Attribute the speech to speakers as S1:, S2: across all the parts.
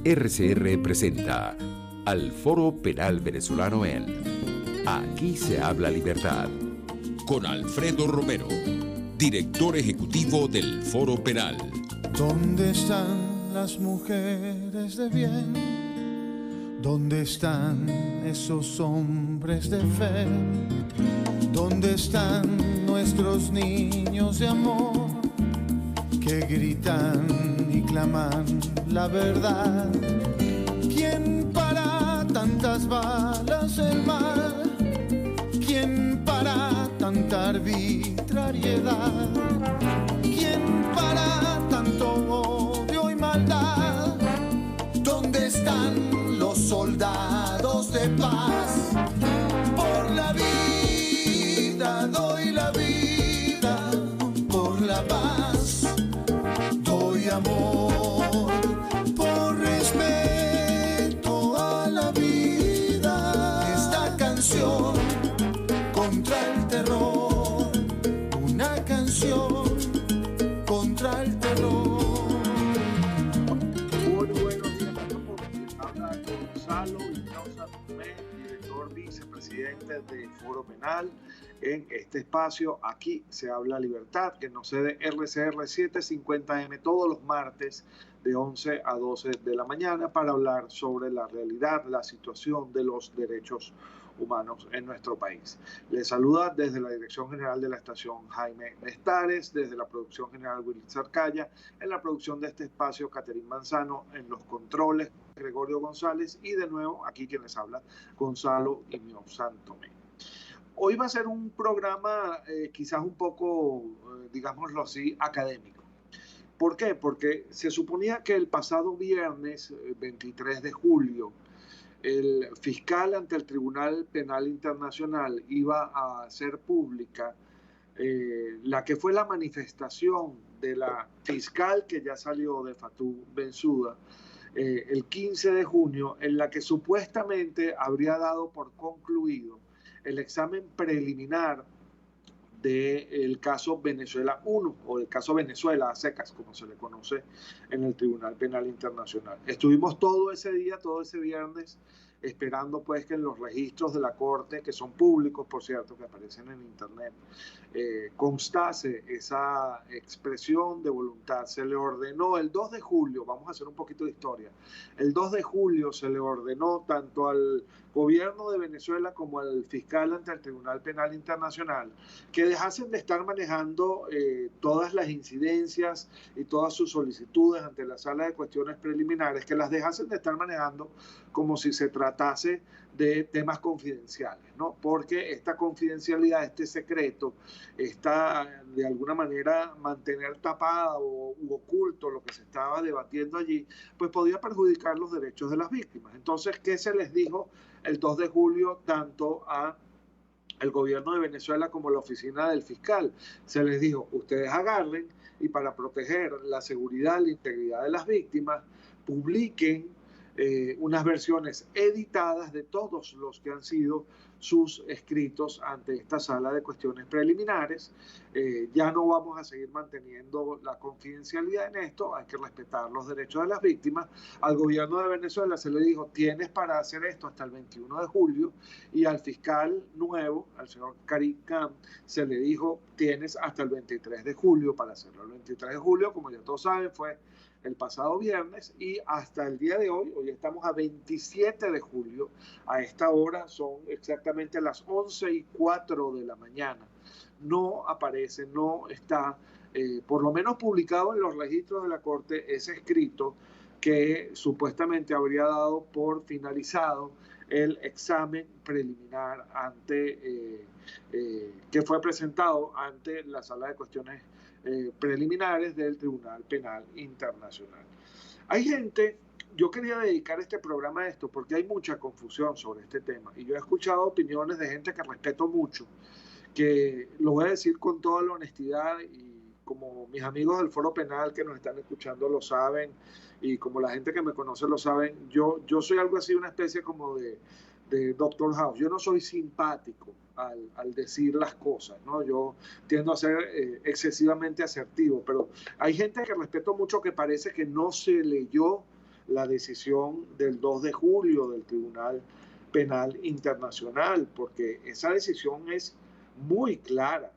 S1: RCR presenta al Foro Penal Venezolano en Aquí se habla libertad, con Alfredo Romero, director ejecutivo del Foro Penal.
S2: ¿Dónde están las mujeres de bien? ¿Dónde están esos hombres de fe? ¿Dónde están nuestros niños de amor que gritan y claman la verdad? ¿Quién para tantas balas del mal? ¿Quién para tanta arbitrariedad? ¿Quién para tanto odio y maldad? ¿Dónde están los soldados de paz? Por la vida doy la vida, por la paz doy amor, por respeto a la vida. Esta canción contra el terror, una canción contra el terror.
S3: Muy buenos días a todos. Habla Gonzalo Hinojosa Tomé, director vicepresidente del Foro Penal. En este espacio, aquí se habla libertad, que nos cede RCR 750M todos los martes de 11 a 12 de la mañana para hablar sobre la realidad, la situación de los derechos humanos en nuestro país. Les saluda desde la Dirección General de la Estación Jaime Nestares, desde la Producción General Willy Zarcaya, en la producción de este espacio Caterín Manzano, en los controles Gregorio González y de nuevo aquí quien les habla, Gonzalo Hinojosa Tomé. Hoy va a ser un programa quizás un poco, digámoslo así, académico. ¿Por qué? Porque se suponía que el pasado viernes 23 de julio el fiscal ante el Tribunal Penal Internacional iba a hacer pública la que fue la manifestación de la fiscal que ya salió de Fatou Bensouda el 15 de junio, en la que supuestamente habría dado por concluido el examen preliminar del caso Venezuela 1 o del caso Venezuela a secas, como se le conoce en el Tribunal Penal Internacional. Estuvimos todo ese día, todo ese viernes, esperando pues que en los registros de la Corte, que son públicos, por cierto, que aparecen en internet, constase esa expresión de voluntad. Se le ordenó el 2 de julio, vamos a hacer un poquito de historia, el 2 de julio se le ordenó tanto al gobierno de Venezuela como al fiscal ante el Tribunal Penal Internacional que dejasen de estar manejando todas las incidencias y todas sus solicitudes ante la Sala de Cuestiones Preliminares, que las dejasen de estar manejando como si se tratase de temas confidenciales, ¿no? Porque esta confidencialidad, este secreto, está de alguna manera mantener tapado u oculto lo que se estaba debatiendo allí, pues podía perjudicar los derechos de las víctimas. Entonces, ¿qué se les dijo el 2 de julio tanto a el gobierno de Venezuela como la oficina del fiscal? Se les dijo, ustedes agarren y para proteger la seguridad, la integridad de las víctimas, publiquen unas versiones editadas de todos los que han sido sus escritos ante esta Sala de Cuestiones Preliminares. Ya no vamos a seguir manteniendo la confidencialidad en esto, hay que respetar los derechos de las víctimas. Al gobierno de Venezuela se le dijo, tienes para hacer esto hasta el 21 de julio, y al fiscal nuevo, al señor Karim Khan, se le dijo, tienes hasta el 23 de julio para hacerlo. El 23 de julio, como ya todos saben, fue el pasado viernes, y hasta el día de hoy estamos a 27 de julio, a esta hora son exactamente las 11:04 de la mañana. No aparece, no está, por lo menos publicado en los registros de la Corte, ese escrito que supuestamente habría dado por finalizado el examen preliminar que fue presentado ante la Sala de Cuestiones preliminares del Tribunal Penal Internacional. Hay gente, yo quería dedicar este programa a esto porque hay mucha confusión sobre este tema y yo he escuchado opiniones de gente que respeto mucho, que lo voy a decir con toda la honestidad y como mis amigos del Foro Penal que nos están escuchando lo saben y como la gente que me conoce lo saben, yo soy algo así, una especie como de Doctor House. Yo no soy simpático al decir las cosas, ¿no? Yo tiendo a ser excesivamente asertivo, pero hay gente que respeto mucho que parece que no se leyó la decisión del 2 de julio del Tribunal Penal Internacional, porque esa decisión es muy clara,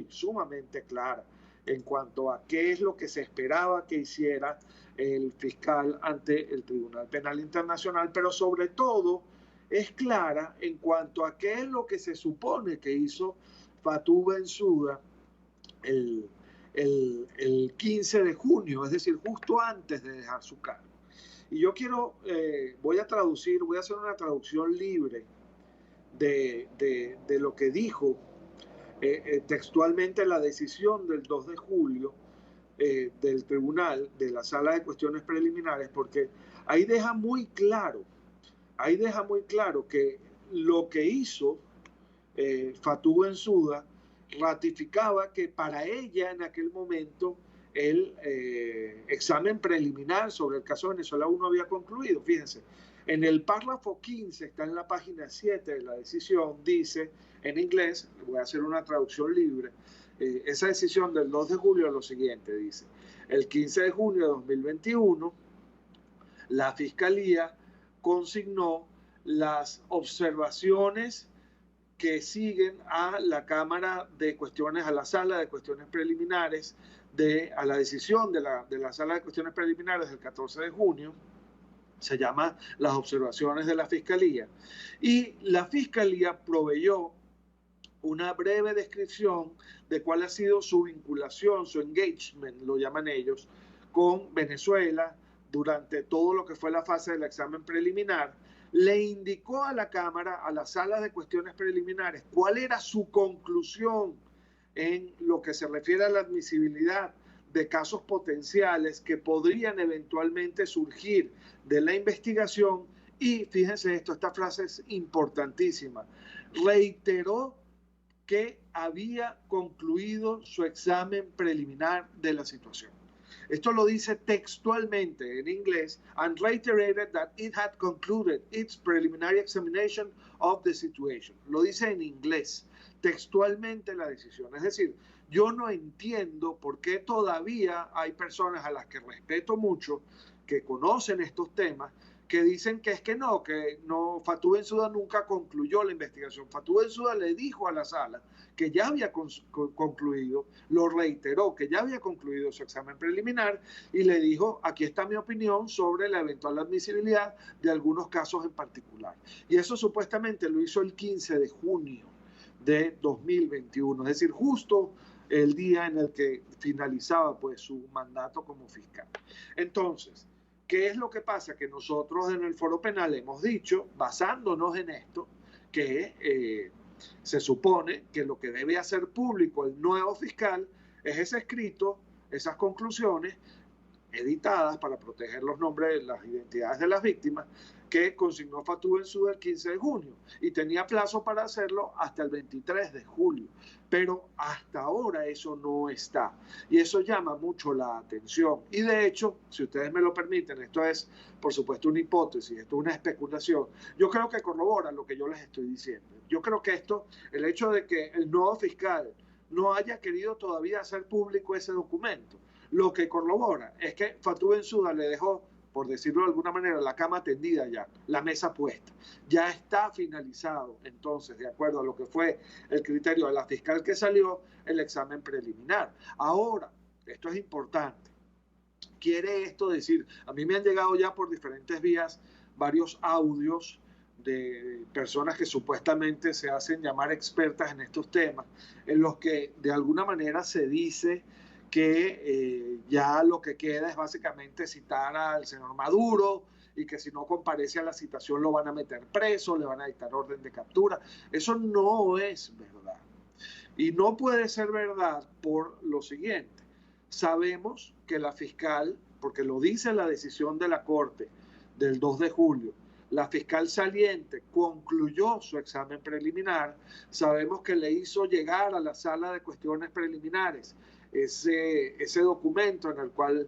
S3: sumamente clara, en cuanto a qué es lo que se esperaba que hiciera el fiscal ante el Tribunal Penal Internacional, pero sobre todo es clara en cuanto a qué es lo que se supone que hizo Fatou Bensouda el 15 de junio, es decir, justo antes de dejar su cargo. Y yo voy a hacer una traducción libre de lo que dijo textualmente la decisión del 2 de julio del tribunal, de la sala de cuestiones preliminares, porque ahí deja muy claro que lo que hizo Fatou Bensouda ratificaba que para ella en aquel momento el examen preliminar sobre el caso Venezuela 1 había concluido. Fíjense, en el párrafo 15, está en la página 7 de la decisión, dice en inglés, voy a hacer una traducción libre, esa decisión del 2 de julio es lo siguiente, dice: el 15 de junio de 2021, la Fiscalía consignó las observaciones que siguen a la Cámara de Cuestiones, a la Sala de Cuestiones Preliminares, a la decisión de la Sala de Cuestiones Preliminares del 14 de junio, se llama las observaciones de la Fiscalía, y la Fiscalía proveyó una breve descripción de cuál ha sido su vinculación, su engagement, lo llaman ellos, con Venezuela durante todo lo que fue la fase del examen preliminar. Le indicó a la Cámara, a la Sala de Cuestiones Preliminares, cuál era su conclusión en lo que se refiere a la admisibilidad de casos potenciales que podrían eventualmente surgir de la investigación. Y fíjense esto, esta frase es importantísima: reiteró que había concluido su examen preliminar de la situación. Esto lo dice textualmente en inglés: and reiterated that it had concluded its preliminary examination of the situation. Lo dice en inglés, textualmente la decisión. Es decir, yo no entiendo por qué todavía hay personas a las que respeto mucho, que conocen estos temas, que dicen que no, Fatou Bensouda nunca concluyó la investigación. Fatou Bensouda le dijo a la sala que ya había concluido, lo reiteró, que ya había concluido su examen preliminar, y le dijo: aquí está mi opinión sobre la eventual admisibilidad de algunos casos en particular. Y eso supuestamente lo hizo el 15 de junio de 2021, es decir, justo el día en el que finalizaba pues su mandato como fiscal. Entonces, ¿qué es lo que pasa? Que nosotros en el Foro Penal hemos dicho, basándonos en esto, que se supone que lo que debe hacer público el nuevo fiscal es ese escrito, esas conclusiones editadas para proteger los nombres, las identidades de las víctimas, que consignó Fatou Bensouda el 15 de junio, y tenía plazo para hacerlo hasta el 23 de julio. Pero hasta ahora eso no está, y eso llama mucho la atención. Y de hecho, si ustedes me lo permiten, esto es por supuesto una hipótesis, esto es una especulación, yo creo que corrobora lo que yo les estoy diciendo. Yo creo que el hecho de que el nuevo fiscal no haya querido todavía hacer público ese documento, lo que corrobora es que Fatou Bensouda le dejó, por decirlo de alguna manera, la cama tendida ya, la mesa puesta. Ya está finalizado, entonces, de acuerdo a lo que fue el criterio de la fiscal que salió, el examen preliminar. Ahora, esto es importante. Quiere esto decir, a mí me han llegado ya por diferentes vías varios audios de personas que supuestamente se hacen llamar expertas en estos temas, en los que de alguna manera se dice que ya lo que queda es básicamente citar al señor Maduro, y que si no comparece a la citación lo van a meter preso, le van a dictar orden de captura. Eso no es verdad. Y no puede ser verdad por lo siguiente. Sabemos que la fiscal, porque lo dice la decisión de la Corte del 2 de julio, la fiscal saliente concluyó su examen preliminar. Sabemos que le hizo llegar a la Sala de Cuestiones Preliminares ese documento en el cual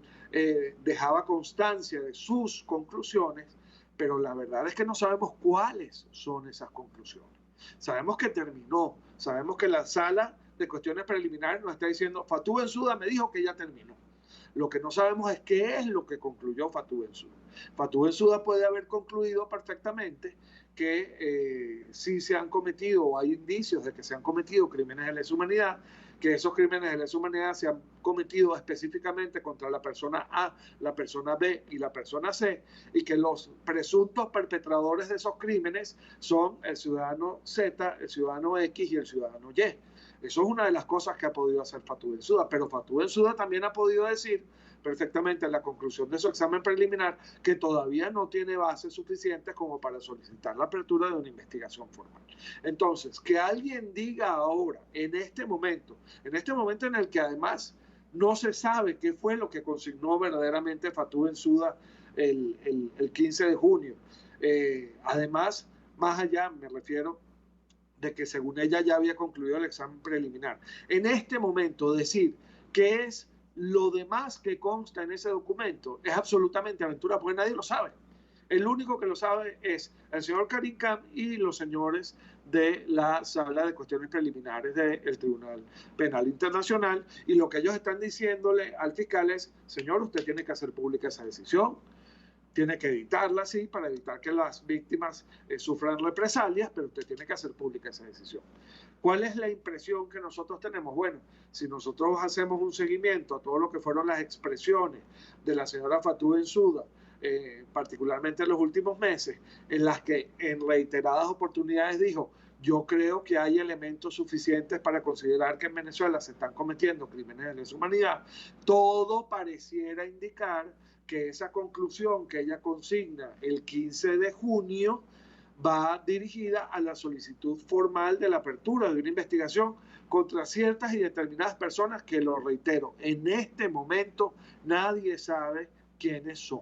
S3: dejaba constancia de sus conclusiones, pero la verdad es que no sabemos cuáles son esas conclusiones. Sabemos que terminó, sabemos que la Sala de Cuestiones Preliminares nos está diciendo: Fatou Bensouda me dijo que ya terminó. Lo que no sabemos es qué es lo que concluyó Fatou Bensouda. Fatou Bensouda puede haber concluido perfectamente que sí se han cometido, o hay indicios de que se han cometido crímenes de lesa humanidad, que esos crímenes de lesa humanidad se han cometido específicamente contra la persona A, la persona B y la persona C, y que los presuntos perpetradores de esos crímenes son el ciudadano Z, el ciudadano X y el ciudadano Y. Eso es una de las cosas que ha podido hacer Fatou Bensouda, pero Fatou Bensouda también ha podido decir perfectamente en la conclusión de su examen preliminar que todavía no tiene bases suficientes como para solicitar la apertura de una investigación formal. Entonces, que alguien diga ahora, en este momento en el que además no se sabe qué fue lo que consignó verdaderamente Fatou Bensouda el 15 de junio. Además, más allá, me refiero de que según ella ya había concluido el examen preliminar. En este momento, decir qué es lo demás que consta en ese documento es absolutamente aventura, porque nadie lo sabe. El único que lo sabe es el señor Karim Khan y los señores de la Sala de Cuestiones Preliminares del Tribunal Penal Internacional, y lo que ellos están diciéndole al fiscal es: señor, usted tiene que hacer pública esa decisión, tiene que editarla, sí, para evitar que las víctimas sufran represalias, pero usted tiene que hacer pública esa decisión. ¿Cuál es la impresión que nosotros tenemos? Bueno, si nosotros hacemos un seguimiento a todo lo que fueron las expresiones de la señora Fatou Bensouda, particularmente en los últimos meses, en las que en reiteradas oportunidades dijo: yo creo que hay elementos suficientes para considerar que en Venezuela se están cometiendo crímenes de lesa humanidad, todo pareciera indicar que esa conclusión que ella consigna el 15 de junio va dirigida a la solicitud formal de la apertura de una investigación contra ciertas y determinadas personas que, lo reitero, en este momento nadie sabe quiénes son.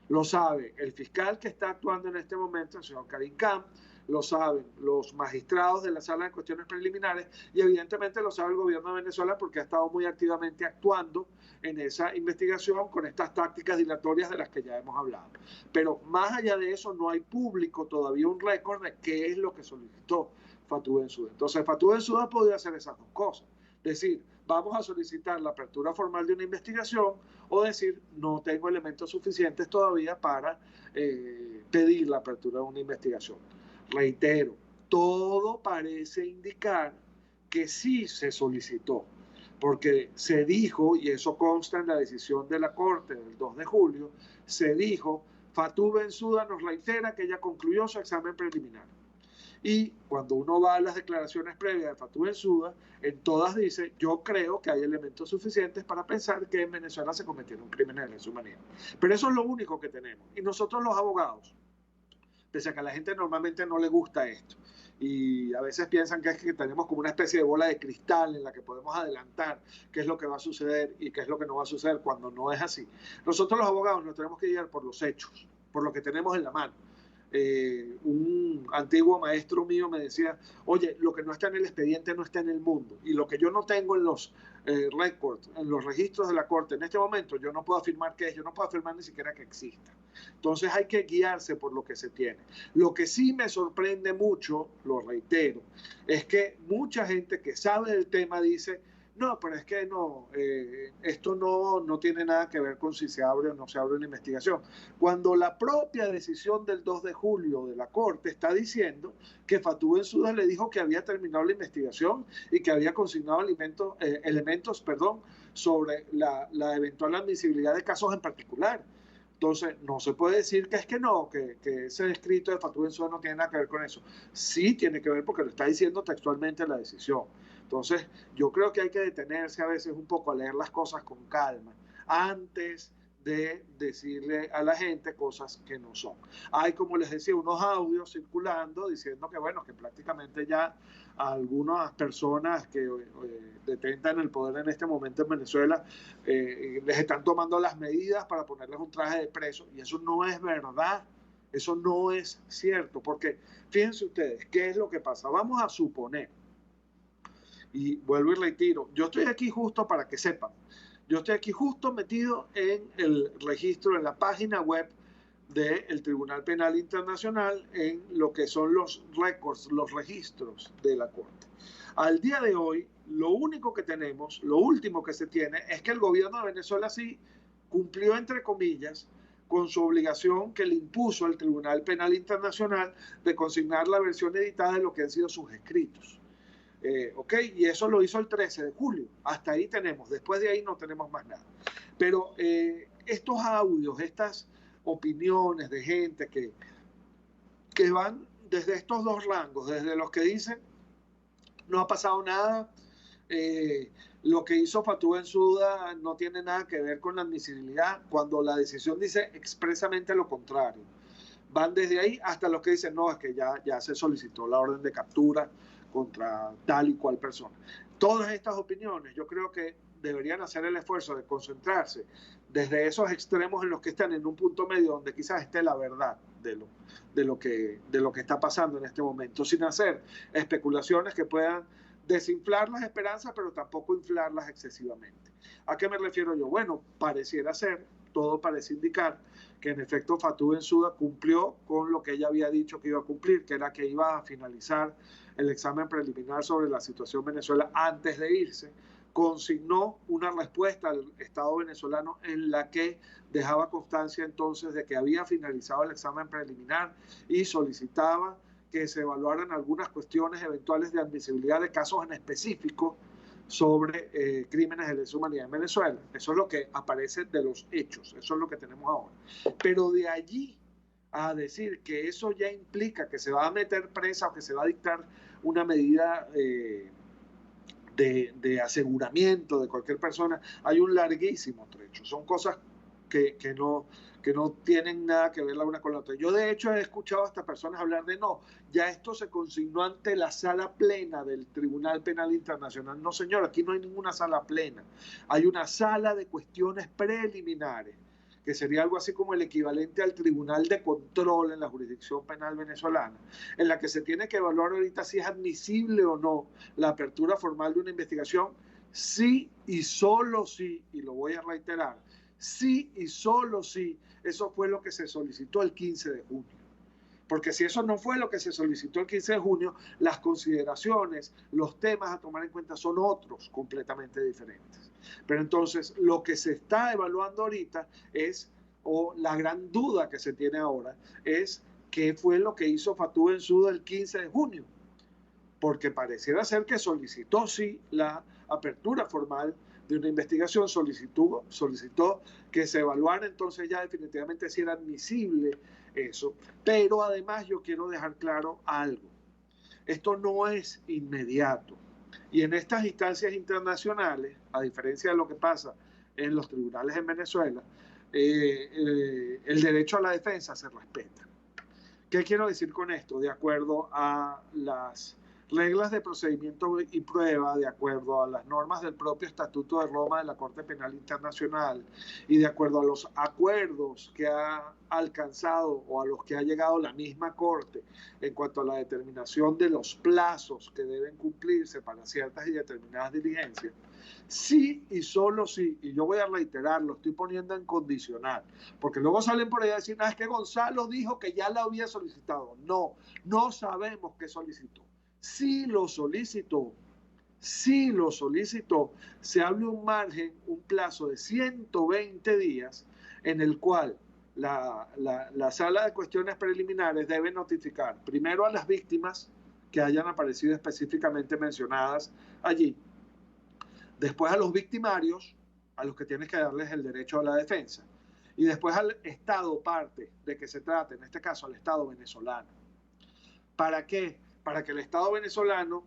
S3: Lo sabe el fiscal que está actuando en este momento, el señor Karim Khan, lo saben los magistrados de la Sala de Cuestiones Preliminares, y evidentemente lo sabe el gobierno de Venezuela, porque ha estado muy activamente actuando en esa investigación con estas tácticas dilatorias de las que ya hemos hablado. Pero más allá de eso, no hay público todavía un récord de qué es lo que solicitó Fatou Bensouda. Entonces, Fatou Bensouda ha podido hacer esas dos cosas: decir, vamos a solicitar la apertura formal de una investigación, o decir, no tengo elementos suficientes todavía para pedir la apertura de una investigación. Reitero, todo parece indicar que sí se solicitó, porque se dijo, y eso consta en la decisión de la Corte del 2 de julio, se dijo: Fatou Bensouda nos reitera que ella concluyó su examen preliminar. Y cuando uno va a las declaraciones previas de Fatou Bensouda, en todas dice: yo creo que hay elementos suficientes para pensar que en Venezuela se cometieron crímenes de lesa humanidad. Pero eso es lo único que tenemos. Y nosotros, los abogados, pese a que a la gente normalmente no le gusta esto, y a veces piensan que es que tenemos como una especie de bola de cristal en la que podemos adelantar qué es lo que va a suceder y qué es lo que no va a suceder, cuando no es así. Nosotros, los abogados, nos tenemos que guiar por los hechos, por lo que tenemos en la mano. Un antiguo maestro mío me decía: oye, lo que no está en el expediente no está en el mundo, y lo que yo no tengo en los récords, en los registros de la Corte en este momento, yo no puedo afirmar que es, yo no puedo afirmar ni siquiera que exista. Entonces hay que guiarse por lo que se tiene. Lo que sí me sorprende mucho, lo reitero, es que mucha gente que sabe del tema dice: no, pero es que no, esto no tiene nada que ver con si se abre o no se abre una investigación. Cuando la propia decisión del 2 de julio de la Corte está diciendo que Fatou Bensouda le dijo que había terminado la investigación y que había consignado elementos sobre la eventual admisibilidad de casos en particular. Entonces, no se puede decir que es que no, que ese escrito de Fatou Bensouda no tiene nada que ver con eso. Sí tiene que ver, porque lo está diciendo textualmente la decisión. Entonces, yo creo que hay que detenerse a veces un poco a leer las cosas con calma antes de decirle a la gente cosas que no son. Hay, como les decía, unos audios circulando diciendo que, bueno, que prácticamente ya algunas personas que detentan el poder en este momento en Venezuela les están tomando las medidas para ponerles un traje de preso, y eso no es verdad. Eso no es cierto, porque fíjense ustedes, ¿qué es lo que pasa? Vamos a suponer, y vuelvo y retiro, yo estoy aquí justo para que sepan, yo estoy aquí justo metido en el registro, en la página web del Tribunal Penal Internacional, en lo que son los récords, los registros de la Corte. Al día de hoy, lo único que tenemos, lo último que se tiene, es que el gobierno de Venezuela sí cumplió, entre comillas, con su obligación que le impuso el Tribunal Penal Internacional de consignar la versión editada de lo que han sido sus escritos. Y eso lo hizo el 13 de julio. Hasta ahí tenemos. Después de ahí no tenemos más nada. Pero estos audios, estas opiniones de gente que van desde estos dos rangos, desde los que dicen no ha pasado nada, lo que hizo Fatou Bensouda no tiene nada que ver con la admisibilidad, cuando la decisión dice expresamente lo contrario. Van desde ahí hasta los que dicen no, es que ya se solicitó la orden de captura contra tal y cual persona. Todas estas opiniones yo creo que deberían hacer el esfuerzo de concentrarse desde esos extremos en los que están en un punto medio donde quizás esté la verdad de lo que está pasando en este momento, sin hacer especulaciones que puedan desinflar las esperanzas, pero tampoco inflarlas excesivamente. ¿A qué me refiero yo? Bueno, pareciera ser, todo parece indicar que en efecto Fatou Bensouda cumplió con lo que ella había dicho que iba a cumplir, que era que iba a finalizar el examen preliminar sobre la situación en Venezuela antes de irse. Consignó una respuesta al Estado venezolano en la que dejaba constancia entonces de que había finalizado el examen preliminar y solicitaba que se evaluaran algunas cuestiones eventuales de admisibilidad de casos en específico sobre crímenes de lesa humanidad en Venezuela. Eso es lo que aparece de los hechos, eso es lo que tenemos ahora. Pero de allí a decir que eso ya implica que se va a meter presa o que se va a dictar una medida de aseguramiento de cualquier persona, hay un larguísimo trecho. Son cosas que no tienen nada que ver la una con la otra. Yo de hecho he escuchado hasta personas hablar de no, ya esto se consignó ante la sala plena del Tribunal Penal Internacional. No señor, aquí no hay ninguna sala plena. Hay una sala de cuestiones preliminares, que sería algo así como el equivalente al Tribunal de Control en la jurisdicción penal venezolana, en la que se tiene que evaluar ahorita si es admisible o no la apertura formal de una investigación, sí y solo sí, y lo voy a reiterar, sí y solo sí, eso fue lo que se solicitó el 15 de junio. Porque si eso no fue lo que se solicitó el 15 de junio, las consideraciones, los temas a tomar en cuenta son otros completamente diferentes. Pero entonces lo que se está evaluando ahorita es, o la gran duda que se tiene ahora, es qué fue lo que hizo Fatou Bensouda el 15 de junio. Porque pareciera ser que solicitó sí la apertura formal de una investigación, solicitó que se evaluara entonces ya definitivamente si era admisible eso. Pero además yo quiero dejar claro algo. Esto no es inmediato. Y en estas instancias internacionales, a diferencia de lo que pasa en los tribunales en Venezuela, el derecho a la defensa se respeta. ¿Qué quiero decir con esto? De acuerdo a las reglas de procedimiento y prueba, de acuerdo a las normas del propio Estatuto de Roma de la Corte Penal Internacional y de acuerdo a los acuerdos que ha alcanzado o a los que ha llegado la misma Corte en cuanto a la determinación de los plazos que deben cumplirse para ciertas y determinadas diligencias, sí y solo sí, y yo voy a reiterar, lo estoy poniendo en condicional, porque luego salen por ahí a decir, es que Gonzalo dijo que ya la había solicitado. No sabemos qué solicitó. Sí lo solicitó, se abre un margen, un plazo de 120 días en el cual la sala de cuestiones preliminares debe notificar primero a las víctimas que hayan aparecido específicamente mencionadas allí, después a los victimarios, a los que tienes que darles el derecho a la defensa, y después al Estado parte de que se trate, en este caso al Estado venezolano. ¿Para qué? Para que el Estado venezolano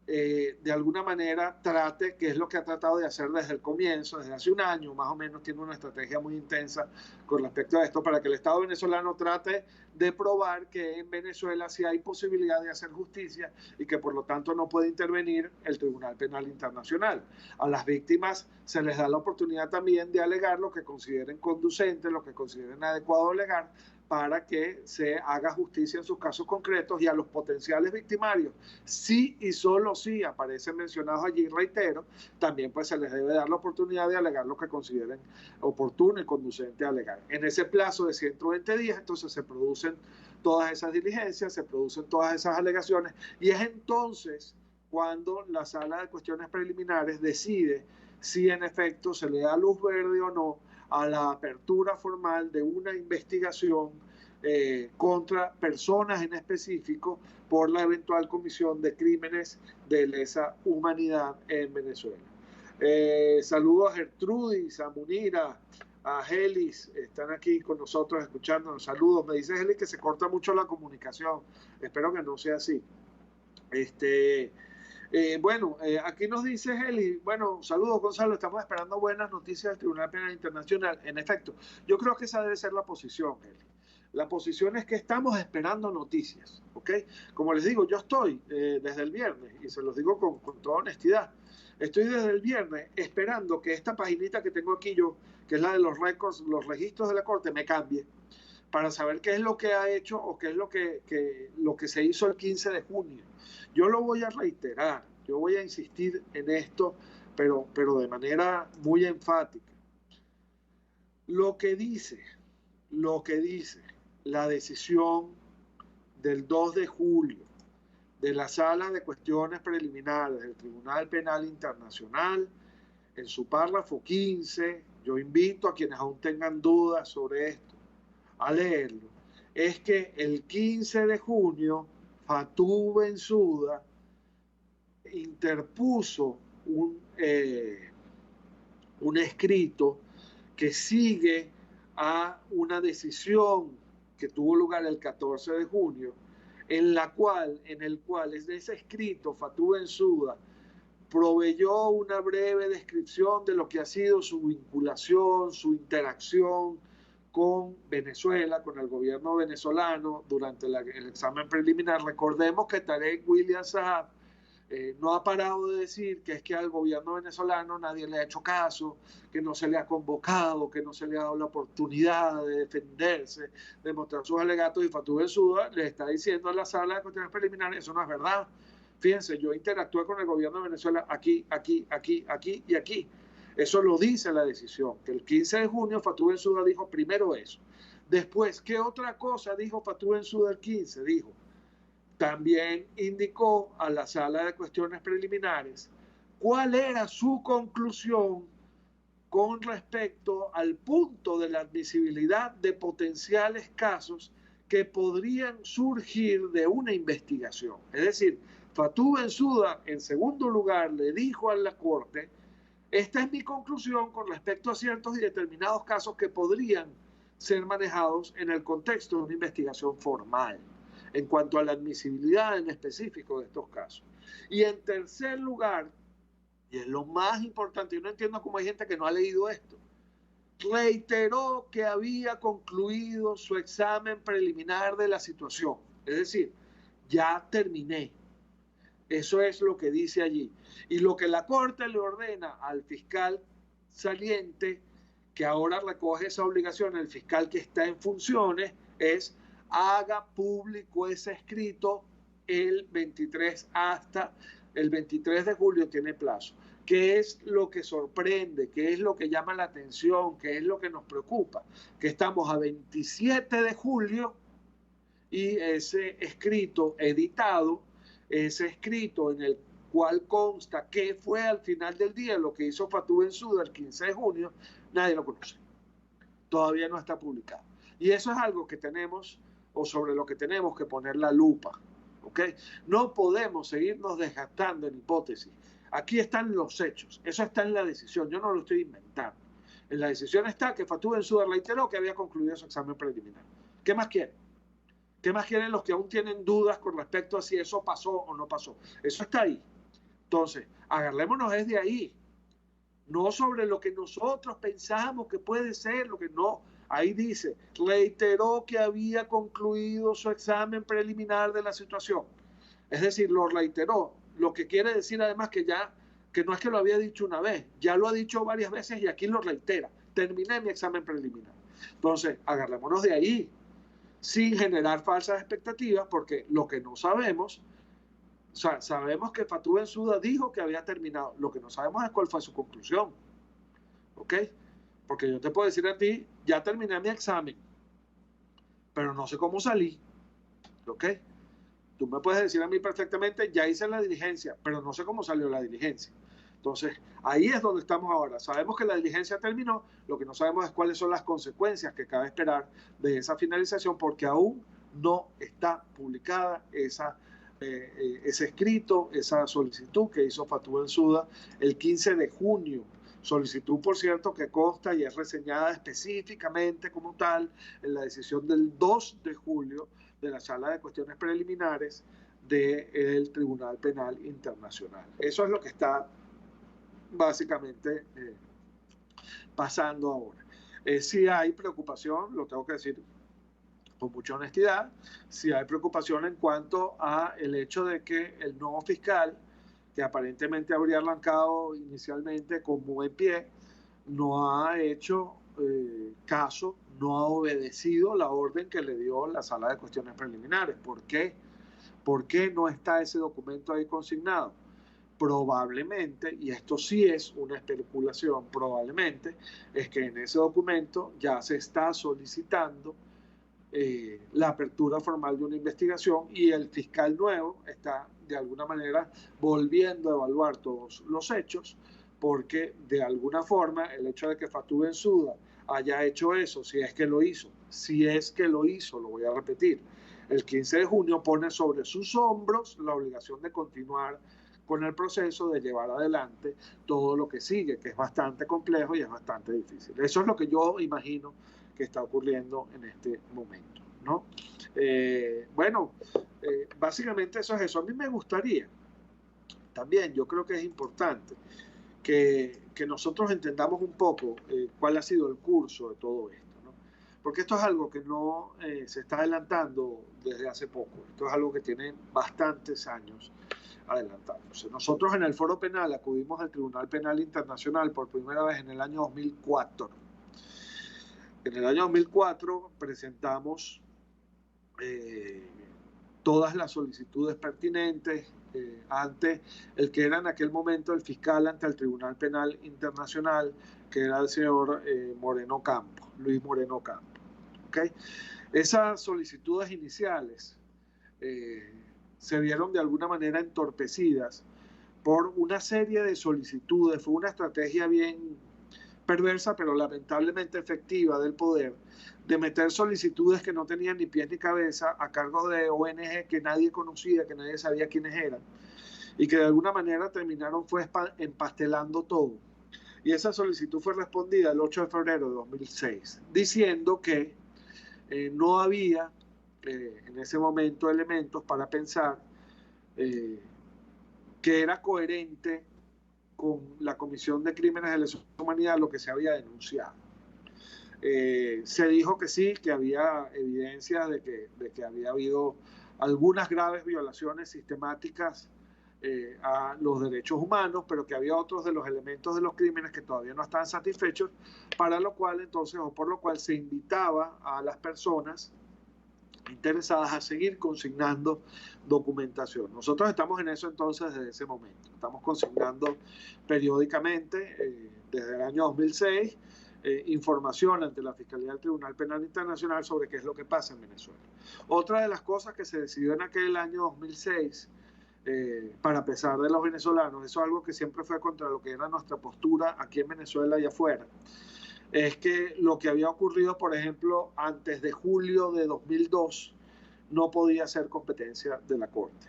S3: de alguna manera trate, que es lo que ha tratado de hacer desde el comienzo, desde hace un año más o menos, tiene una estrategia muy intensa con respecto a esto, para que el Estado venezolano trate de probar que en Venezuela sí hay posibilidad de hacer justicia y que por lo tanto no puede intervenir el Tribunal Penal Internacional. A las víctimas se les da la oportunidad también de alegar lo que consideren conducente, lo que consideren adecuado alegar, para que se haga justicia en sus casos concretos, y a los potenciales victimarios, sí y solo sí aparecen mencionados allí, reitero, también pues se les debe dar la oportunidad de alegar lo que consideren oportuno y conducente a alegar. En ese plazo de 120 días, entonces se producen todas esas diligencias, se producen todas esas alegaciones, y es entonces cuando la sala de cuestiones preliminares decide si en efecto se le da luz verde o no a la apertura formal de una investigación contra personas en específico por la eventual comisión de crímenes de lesa humanidad en Venezuela. Saludos a Gertrudis, a Munira, a Helis, están aquí con nosotros escuchándonos. Saludos. Me dice Helis que se corta mucho la comunicación. Espero que no sea así. Aquí nos dice Helis, bueno, saludos Gonzalo, estamos esperando buenas noticias del Tribunal Penal Internacional. En efecto, yo creo que esa debe ser la posición, Helis. La posición es que estamos esperando noticias, ¿ok? Como les digo, yo estoy desde el viernes, y se los digo con toda honestidad, estoy desde el viernes esperando que esta paginita que tengo aquí yo, que es la de los récords, los registros de la Corte, me cambie para saber qué es lo que ha hecho o qué es lo que se hizo el 15 de junio. Yo lo voy a reiterar, yo voy a insistir en esto, pero de manera muy enfática. Lo que dice la decisión del 2 de julio de la Sala de Cuestiones Preliminares del Tribunal Penal Internacional, en su párrafo 15, yo invito a quienes aún tengan dudas sobre esto a leerlo, es que el 15 de junio Fatou Bensouda interpuso un escrito que sigue a una decisión que tuvo lugar el 14 de junio, en el cual es de ese escrito Fatou Bensouda proveyó una breve descripción de lo que ha sido su vinculación, su interacción con Venezuela, con el gobierno venezolano durante el examen preliminar. Recordemos que Tarek William Saab no ha parado de decir que es que al gobierno venezolano nadie le ha hecho caso, que no se le ha convocado, que no se le ha dado la oportunidad de defenderse, de mostrar sus alegatos, y Fatou Bensouda le está diciendo a la sala de cuestiones preliminares, eso no es verdad. Fíjense, yo interactué con el gobierno de Venezuela aquí y aquí. Eso lo dice la decisión, que el 15 de junio Fatou Bensouda dijo primero eso. Después, ¿qué otra cosa dijo Fatou Bensouda el 15? Dijo, también indicó a la sala de cuestiones preliminares cuál era su conclusión con respecto al punto de la admisibilidad de potenciales casos que podrían surgir de una investigación. Es decir, Fatou Bensouda, en segundo lugar, le dijo a la Corte, esta es mi conclusión con respecto a ciertos y determinados casos que podrían ser manejados en el contexto de una investigación formal, en cuanto a la admisibilidad en específico de estos casos. Y en tercer lugar, y es lo más importante, yo no entiendo cómo hay gente que no ha leído esto, reiteró que había concluido su examen preliminar de la situación. Es decir, ya terminé. Eso es lo que dice allí. Y lo que la Corte le ordena al fiscal saliente, que ahora recoge esa obligación, el fiscal que está en funciones, es haga público ese escrito el 23 hasta el 23 de julio tiene plazo. ¿Qué es lo que sorprende? ¿Qué es lo que llama la atención? ¿Qué es lo que nos preocupa? Que estamos a 27 de julio y ese escrito editado, ese escrito en el cual consta qué fue al final del día lo que hizo Fatou Bensouda el 15 de junio, nadie lo conoce. Todavía no está publicado. Y eso es algo que tenemos, o sobre lo que tenemos que poner la lupa. ¿Okay? No podemos seguirnos desgastando en hipótesis. Aquí están los hechos. Eso está en la decisión. Yo no lo estoy inventando. En la decisión está que Fatou Bensouda reiteró que había concluido su examen preliminar. ¿Qué más quieren? ¿Qué más quieren los que aún tienen dudas con respecto a si eso pasó o no pasó? Eso está ahí. Entonces, agarrémonos desde ahí. No sobre lo que nosotros pensamos que puede ser, lo que no. Ahí dice, reiteró que había concluido su examen preliminar de la situación. Es decir, lo reiteró. Lo que quiere decir además que no es que lo había dicho una vez, ya lo ha dicho varias veces y aquí lo reitera. Terminé mi examen preliminar. Entonces, agarrémonos de ahí, sin generar falsas expectativas, porque lo que no sabemos, o sea, sabemos que Fatou Bensouda dijo que había terminado. Lo que no sabemos es cuál fue su conclusión. ¿Ok? Porque yo te puedo decir a ti, ya terminé mi examen, pero no sé cómo salí. ¿Ok? Tú me puedes decir a mí perfectamente, ya hice la diligencia, pero no sé cómo salió la diligencia. Entonces, ahí es donde estamos ahora. Sabemos que la diligencia terminó, lo que no sabemos es cuáles son las consecuencias que cabe esperar de esa finalización, porque aún no está publicada ese escrito, esa solicitud que hizo Fatou Bensouda el 15 de junio. Solicitud, por cierto, que consta y es reseñada específicamente como tal en la decisión del 2 de julio de la Sala de Cuestiones Preliminares del Tribunal Penal Internacional. Eso es lo que está básicamente pasando ahora. Sí hay preocupación, lo tengo que decir con mucha honestidad, sí hay preocupación en cuanto a el hecho de que el nuevo fiscal, que aparentemente habría arrancado inicialmente con buen pie, no ha hecho caso, no ha obedecido la orden que le dio la Sala de Cuestiones Preliminares. ¿Por qué? ¿Por qué no está ese documento ahí consignado? Probablemente, y esto sí es una especulación, probablemente, es que en ese documento ya se está solicitando la apertura formal de una investigación y el fiscal nuevo está de alguna manera volviendo a evaluar todos los hechos, porque de alguna forma el hecho de que Fatou Bensouda haya hecho eso, si es que lo hizo, lo voy a repetir, el 15 de junio pone sobre sus hombros la obligación de continuar con el proceso, de llevar adelante todo lo que sigue, que es bastante complejo y es bastante difícil. Eso es lo que yo imagino que está ocurriendo en este momento, ¿no? Básicamente eso es eso. A mí me gustaría también, yo creo que es importante que nosotros entendamos un poco cuál ha sido el curso de todo esto, ¿no? Porque esto es algo que no se está adelantando desde hace poco, esto es algo que tiene bastantes años adelantándose. Nosotros en el Foro Penal acudimos al Tribunal Penal Internacional por primera vez en el año 2004. En el año 2004 presentamos todas las solicitudes pertinentes ante el que era en aquel momento el fiscal ante el Tribunal Penal Internacional, que era el señor Moreno Campos, Luis Moreno Campos. ¿Okay? Esas solicitudes iniciales se vieron de alguna manera entorpecidas por una serie de solicitudes. Fue una estrategia bien perversa, pero lamentablemente efectiva del poder, de meter solicitudes que no tenían ni pies ni cabeza a cargo de ONG que nadie conocía, que nadie sabía quiénes eran, y que de alguna manera terminaron empastelando todo. Y esa solicitud fue respondida el 8 de febrero de 2006, diciendo que no había en ese momento elementos para pensar que era coherente con la Comisión de Crímenes de Lesa Humanidad lo que se había denunciado. Se dijo que sí, que había evidencia de que había habido algunas graves violaciones sistemáticas a los derechos humanos, pero que había otros de los elementos de los crímenes que todavía no estaban satisfechos, para lo cual entonces, o por lo cual se invitaba a las personas interesadas a seguir consignando documentación. Nosotros estamos en eso entonces desde ese momento. Estamos consignando periódicamente, desde el año 2006, información ante la Fiscalía del Tribunal Penal Internacional sobre qué es lo que pasa en Venezuela. Otra de las cosas que se decidió en aquel año 2006, para pesar de los venezolanos, eso es algo que siempre fue contra lo que era nuestra postura aquí en Venezuela y afuera, es que lo que había ocurrido, por ejemplo, antes de julio de 2002, no podía ser competencia de la Corte.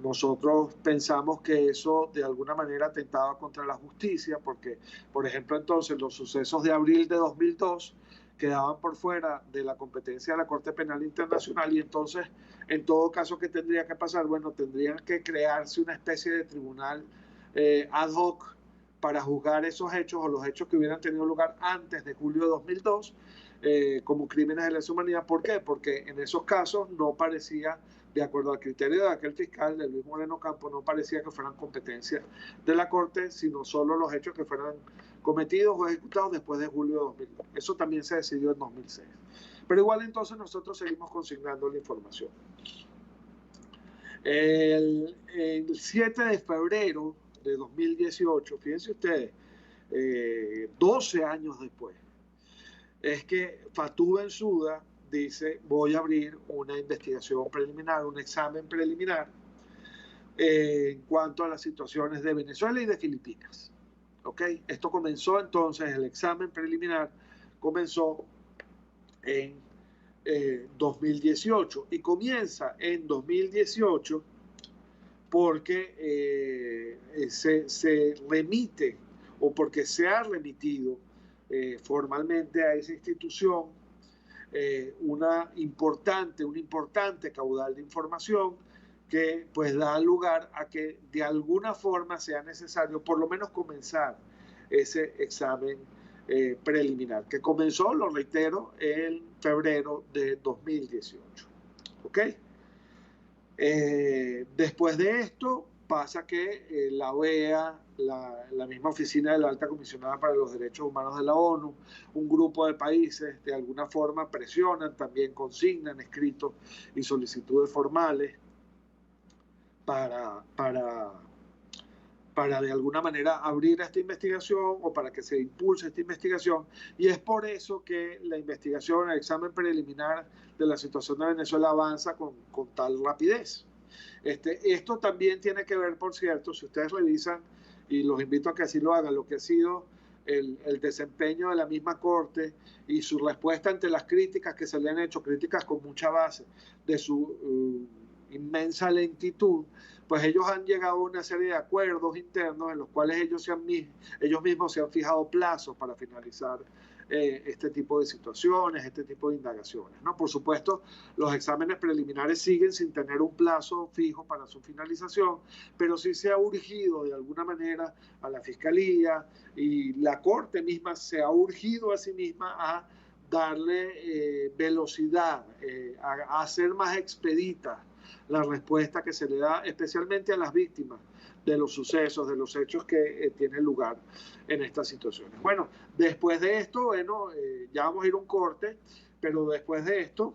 S3: Nosotros pensamos que eso de alguna manera atentaba contra la justicia, porque, por ejemplo, entonces los sucesos de abril de 2002 quedaban por fuera de la competencia de la Corte Penal Internacional, y entonces, en todo caso, ¿qué tendría que pasar? Bueno, tendría que crearse una especie de tribunal ad hoc para juzgar esos hechos o los hechos que hubieran tenido lugar antes de julio de 2002 como crímenes de lesa humanidad. ¿Por qué? Porque en esos casos no parecía, de acuerdo al criterio de aquel fiscal, de Luis Moreno Campos, no parecía que fueran competencias de la Corte, sino solo los hechos que fueran cometidos o ejecutados después de julio de 2002. Eso también se decidió en 2006. Pero igual entonces nosotros seguimos consignando la información. El 7 de febrero de 2018, fíjense ustedes, 12 años después, es que Fatou Bensouda dice, voy a abrir una investigación preliminar, un examen preliminar en cuanto a las situaciones de Venezuela y de Filipinas. ¿Ok? Esto comenzó entonces, el examen preliminar comenzó en 2018 y comienza en 2018 porque se remite o porque se ha remitido formalmente a esa institución un importante caudal de información que pues da lugar a que de alguna forma sea necesario por lo menos comenzar ese examen preliminar, que comenzó, lo reitero, en febrero de 2018. ¿Ok? Después de esto pasa que la OEA, la misma oficina de la Alta Comisionada para los Derechos Humanos de la ONU, un grupo de países de alguna forma presionan, también consignan escritos y solicitudes formales para de alguna manera abrir esta investigación o para que se impulse esta investigación, y es por eso que la investigación, el examen preliminar de la situación de Venezuela avanza con tal rapidez. Esto también tiene que ver, por cierto, si ustedes revisan, y los invito a que así lo hagan, lo que ha sido el desempeño de la misma Corte y su respuesta ante las críticas que se le han hecho, críticas con mucha base, de su inmensa lentitud, pues ellos han llegado a una serie de acuerdos internos en los cuales ellos mismos se han fijado plazos para finalizar este tipo de situaciones, este tipo de indagaciones, ¿no? Por supuesto, los exámenes preliminares siguen sin tener un plazo fijo para su finalización, pero sí se ha urgido de alguna manera a la Fiscalía, y la Corte misma se ha urgido a sí misma a darle velocidad, a hacer más expedita la respuesta que se le da especialmente a las víctimas de los sucesos, de los hechos que tienen lugar en estas situaciones. Bueno, después de esto, ya vamos a ir a un corte, pero después de esto,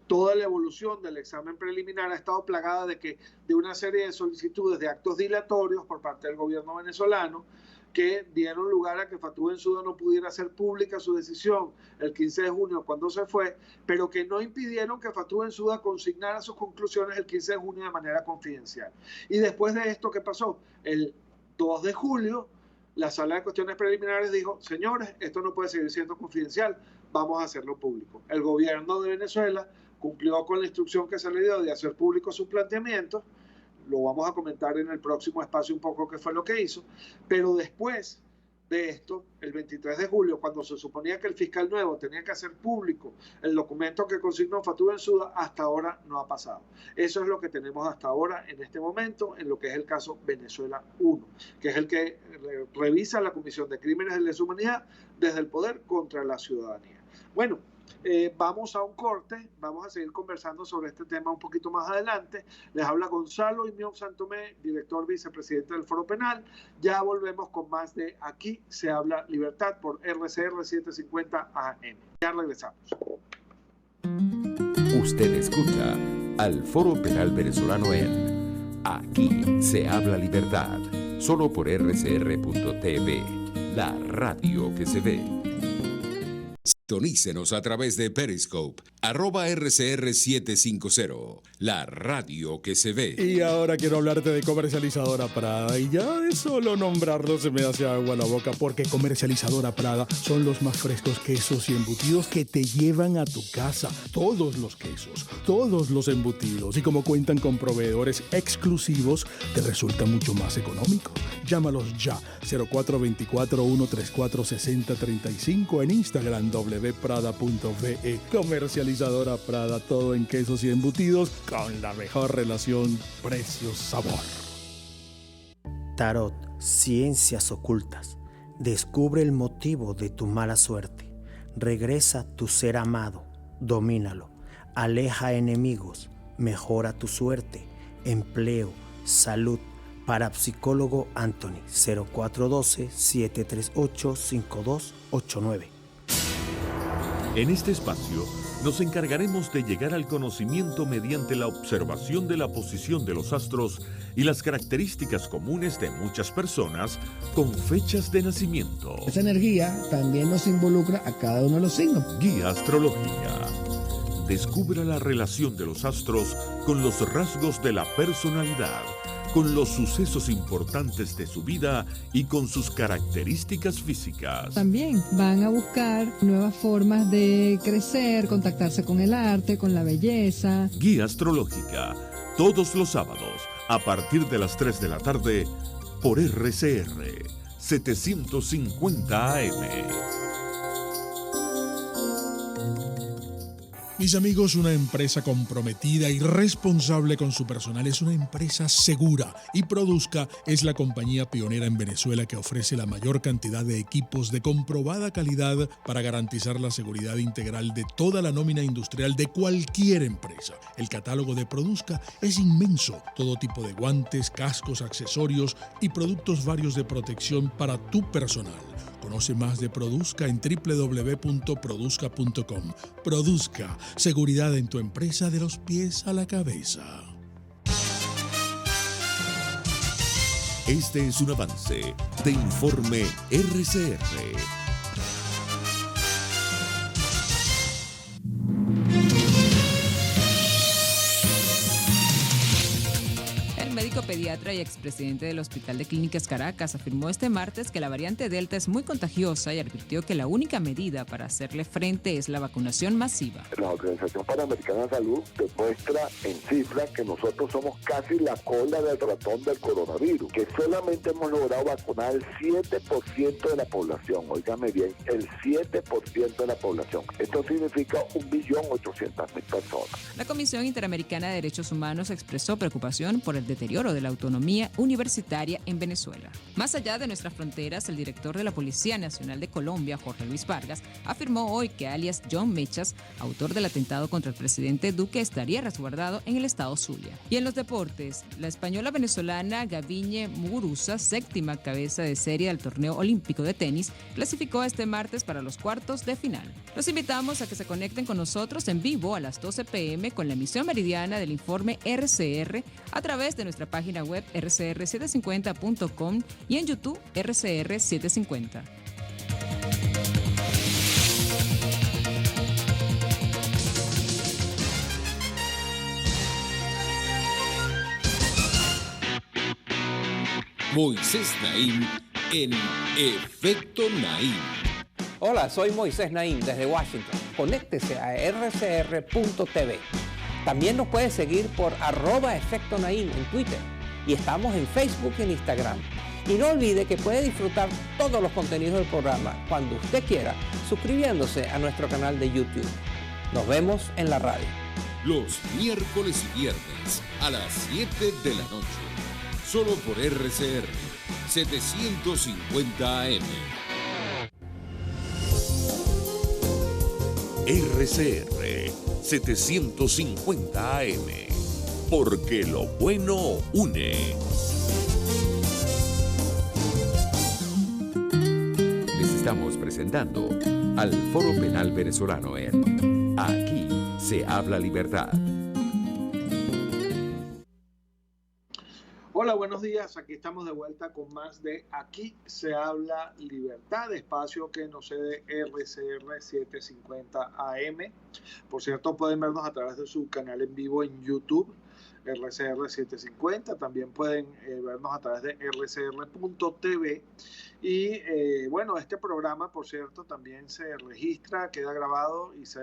S3: toda la evolución del examen preliminar ha estado plagada de una serie de solicitudes de actos dilatorios por parte del gobierno venezolano, que dieron lugar a que Fatou Bensouda no pudiera hacer pública su decisión el 15 de junio cuando se fue, pero que no impidieron que Fatou Bensouda consignara sus conclusiones el 15 de junio de manera confidencial. Y después de esto, ¿qué pasó? El 2 de julio, la Sala de Cuestiones Preliminares dijo, señores, esto no puede seguir siendo confidencial, vamos a hacerlo público. El gobierno de Venezuela cumplió con la instrucción que se le dio de hacer público sus planteamientos. Lo vamos a comentar en el próximo espacio un poco qué fue lo que hizo, pero después de esto, el 23 de julio, cuando se suponía que el fiscal nuevo tenía que hacer público el documento que consignó Fatou Bensouda, hasta ahora no ha pasado. Eso es lo que tenemos hasta ahora en este momento en lo que es el caso Venezuela 1, que es el que revisa la Comisión de Crímenes de Lesa Humanidad desde el poder contra la ciudadanía. Bueno, vamos a un corte, vamos a seguir conversando sobre este tema un poquito más adelante. Les habla Gonzalo Imión Santomé, director vicepresidente del Foro Penal. Ya volvemos con más de Aquí se habla libertad por RCR 750 AM. Ya regresamos.
S1: Usted escucha al Foro Penal Venezolano en Aquí se habla libertad, solo por RCR.tv, la radio que se ve. Sintonícenos a través de Periscope, @RCR750, la radio que se ve.
S4: Y ahora quiero hablarte de Comercializadora Prada, y ya de solo nombrarlo se me hace agua la boca, porque Comercializadora Prada son los más frescos quesos y embutidos que te llevan a tu casa. Todos los quesos, todos los embutidos, y como cuentan con proveedores exclusivos, te resulta mucho más económico. Llámalos ya, 0424-134-6035, en Instagram www.prada.ve. Comercializadora Prada, todo en quesos y embutidos con la mejor relación precio-sabor.
S5: Tarot, ciencias ocultas. Descubre el motivo de tu mala suerte. Regresa tu ser amado, domínalo. Aleja enemigos, mejora tu suerte, empleo, salud. Parapsicólogo Anthony, 0412-738-5289.
S6: En este espacio nos encargaremos de llegar al conocimiento mediante la observación de la posición de los astros y las características comunes de muchas personas con fechas de nacimiento.
S7: Esa energía también nos involucra a cada uno de los signos.
S6: Guía astrológica. Descubra la relación de los astros con los rasgos de la personalidad, con los sucesos importantes de su vida y con sus características físicas.
S8: También van a buscar nuevas formas de crecer, contactarse con el arte, con la belleza.
S6: Guía astrológica, todos los sábados, a partir de las 3 de la tarde, por RCR 750 AM.
S4: Mis amigos, una empresa comprometida y responsable con su personal es una empresa segura, y Produzca es la compañía pionera en Venezuela que ofrece la mayor cantidad de equipos de comprobada calidad para garantizar la seguridad integral de toda la nómina industrial de cualquier empresa. El catálogo de Produzca es inmenso, todo tipo de guantes, cascos, accesorios y productos varios de protección para tu personal. Conoce más de Produzca en www.produzca.com. Produzca, seguridad en tu empresa de los pies a la cabeza.
S6: Este es un avance de Informe RCR.
S9: El médico pediatra y expresidente del Hospital de Clínicas Caracas afirmó este martes que la variante Delta es muy contagiosa y advirtió que la única medida para hacerle frente es la vacunación masiva.
S10: La Organización Panamericana de Salud demuestra en cifras que nosotros somos casi la cola del ratón del coronavirus, que solamente hemos logrado vacunar el 7% de la población. Óigame bien, el 7% de la población. Esto significa 1.800.000 personas.
S9: La Comisión Interamericana de Derechos Humanos expresó preocupación por el deterioro de la autonomía universitaria en Venezuela. Más allá de nuestras fronteras, el director de la Policía Nacional de Colombia, Jorge Luis Vargas, afirmó hoy que alias John Mechas, autor del atentado contra el presidente Duque, estaría resguardado en el estado Zulia. Y en los deportes, la española venezolana Gaviñe Muguruza, séptima cabeza de serie del torneo olímpico de tenis, clasificó este martes para los cuartos de final. Los invitamos a que se conecten con nosotros en vivo a las 12 p.m. con la emisión meridiana del informe RCR a través de nuestra página web rcr750.com y en YouTube RCR750.
S1: Moisés Naim en Efecto Naim.
S11: Hola, soy Moisés Naim desde Washington. Conéctese a rcr.tv. También nos puede seguir por @Efecto Naim en Twitter. Y estamos en Facebook y en Instagram. Y no olvide que puede disfrutar todos los contenidos del programa cuando usted quiera, suscribiéndose a nuestro canal de YouTube. Nos vemos en la radio.
S1: Los miércoles y viernes a las 7 de la noche. Solo por RCR 750 AM.
S6: RCR 750 AM. Porque lo bueno une.
S1: Les estamos presentando al Foro Penal Venezolano en Aquí se habla libertad.
S3: Hola, buenos días. Aquí estamos de vuelta con más de Aquí se habla libertad, espacio que nos cede RCR 750 AM. Por cierto, pueden vernos a través de su canal en vivo en YouTube, RCR 750. También pueden vernos a través de rcr.tv. Y bueno, este programa, por cierto, también se registra, queda grabado y se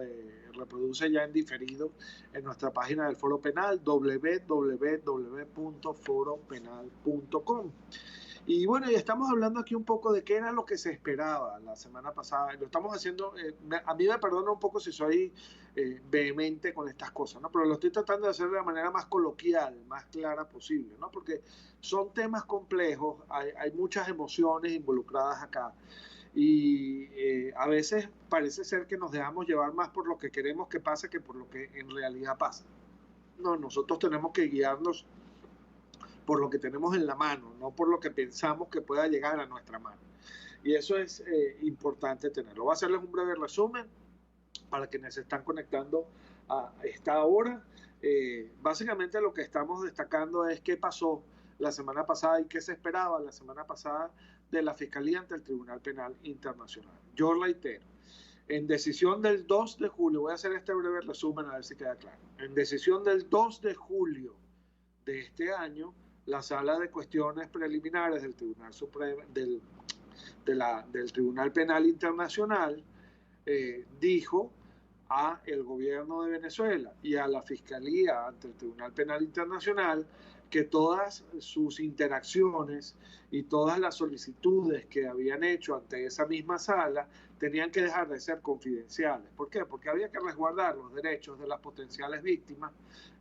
S3: reproduce ya en diferido en nuestra página del Foro Penal, www.foropenal.com. Y bueno, ya estamos hablando aquí un poco de qué era lo que se esperaba la semana pasada. Lo estamos haciendo, a mí me perdona un poco si soy vehemente con estas cosas, ¿no? Pero lo estoy tratando de hacer de la manera más coloquial, más clara posible, ¿no? Porque son temas complejos, hay muchas emociones involucradas acá. Y a veces parece ser que nos dejamos llevar más por lo que queremos que pase que por lo que en realidad pasa. No, nosotros tenemos que guiarnos por lo que tenemos en la mano, no por lo que pensamos que pueda llegar a nuestra mano. Y eso es importante tenerlo. Voy a hacerles un breve resumen para quienes se están conectando a esta hora. Básicamente lo que estamos destacando es qué pasó la semana pasada y qué se esperaba la semana pasada de la Fiscalía ante el Tribunal Penal Internacional. Yo reitero, en decisión del 2 de julio, voy a hacer este breve resumen a ver si queda claro. En decisión del 2 de julio de este año, la Sala de Cuestiones Preliminares del Tribunal Supremo, del Tribunal Penal Internacional dijo a el gobierno de Venezuela y a la Fiscalía ante el Tribunal Penal Internacional que todas sus interacciones y todas las solicitudes que habían hecho ante esa misma sala tenían que dejar de ser confidenciales. ¿Por qué? Porque había que resguardar los derechos de las potenciales víctimas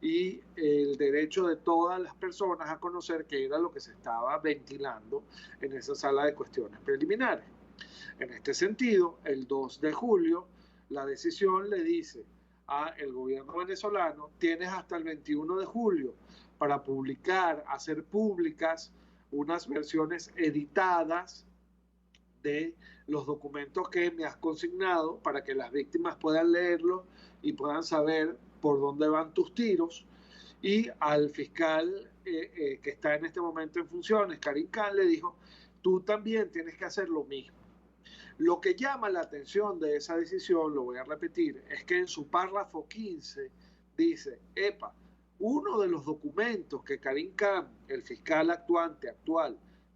S3: y el derecho de todas las personas a conocer qué era lo que se estaba ventilando en esa sala de cuestiones preliminares. En este sentido, el 2 de julio, la decisión le dice al gobierno venezolano: tienes hasta el 21 de julio para publicar, hacer públicas unas versiones editadas de los documentos que me has consignado para que las víctimas puedan leerlo y puedan saber por dónde van tus tiros. Y al fiscal que está en este momento en funciones, Karim Khan, le dijo: tú también tienes que hacer lo mismo. Lo que llama la atención de esa decisión, lo voy a repetir, es que en su párrafo 15 dice: uno de los documentos que Karim Khan, el fiscal actual,